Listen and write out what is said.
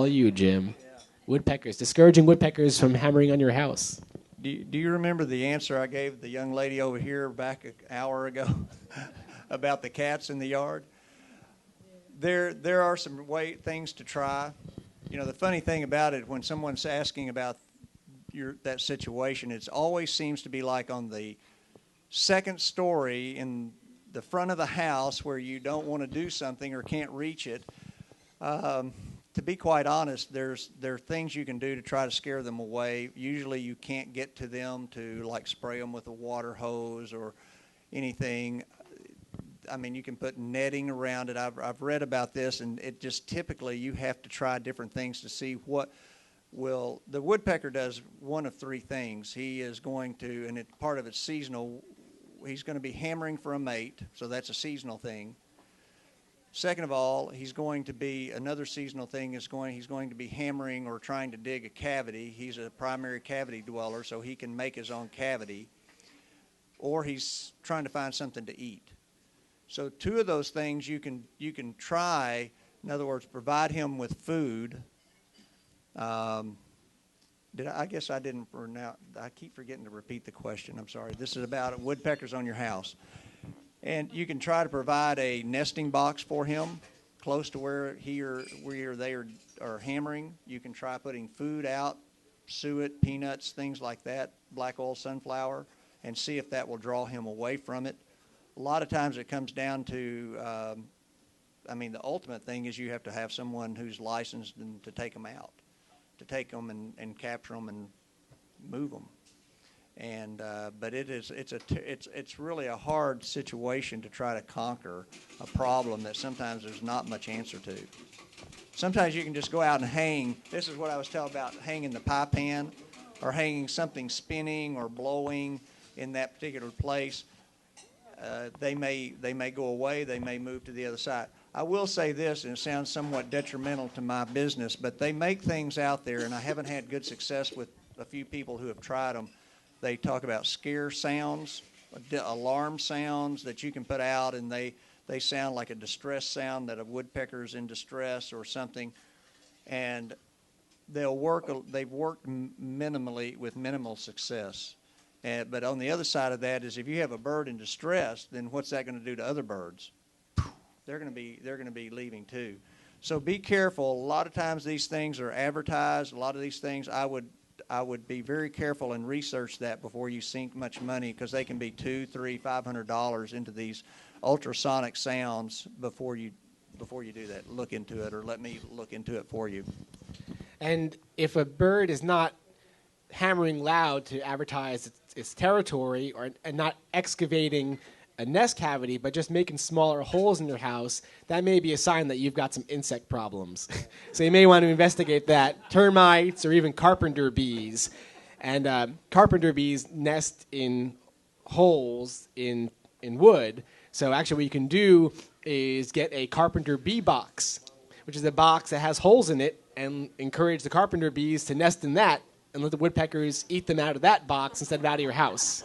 all you, Jim. Woodpeckers, discouraging woodpeckers from hammering on your house. Do you remember the answer I gave the young lady over here back an hour ago about the cats in the yard? There are some things to try. You know, the funny thing about it, when someone's asking about that situation, it always seems to be like on the second story in the front of the house where you don't want to do something or can't reach it. To be quite honest, there are things you can do to try to scare them away. Usually you can't get to them to like spray them with a water hose or anything. I mean, you can put netting around it. I've read about this, and it just typically you have to try different things to see what will. The woodpecker does one of three things. He is going to, and part of it's seasonal, he's going to be hammering for a mate, so that's a seasonal thing. Second of all, another seasonal thing is he's going to be hammering or trying to dig a cavity. He's a primary cavity dweller, so he can make his own cavity. Or he's trying to find something to eat. So two of those things you can try. In other words, provide him with food. I guess I didn't. Now I keep forgetting to repeat the question. I'm sorry. This is about woodpeckers on your house. And you can try to provide a nesting box for him close to where they are hammering. You can try putting food out, suet, peanuts, things like that, black oil sunflower, and see if that will draw him away from it. A lot of times it comes down to, the ultimate thing is you have to have someone who's licensed to take them out, to take them and capture them and move them. And but it's really a hard situation to try to conquer a problem that sometimes there's not much answer to. Sometimes you can just go out and hang. This is what I was telling about hanging the pie pan, or hanging something spinning or blowing in that particular place. They may go away. They may move to the other side. I will say this, and it sounds somewhat detrimental to my business, but they make things out there, and I haven't had good success with a few people who have tried them. They talk about scare sounds, alarm sounds that you can put out, and they sound like a distress sound that a woodpecker's in distress or something. And they've worked minimally with minimal success. But on the other side of that is if you have a bird in distress, then what's that going to do to other birds? They're going to be leaving too. So be careful. A lot of times these things are advertised. A lot of these things I would be very careful and research that before you sink much money, because they can be $200, $300, $500 into these ultrasonic sounds before you do that. Look into it, or let me look into it for you. And if a bird is not hammering loud to advertise its territory, and not excavating a nest cavity, but just making smaller holes in your house, that may be a sign that you've got some insect problems. So you may want to investigate that. Termites or even carpenter bees. And carpenter bees nest in holes in wood. So actually what you can do is get a carpenter bee box, which is a box that has holes in it, and encourage the carpenter bees to nest in that and let the woodpeckers eat them out of that box instead of out of your house.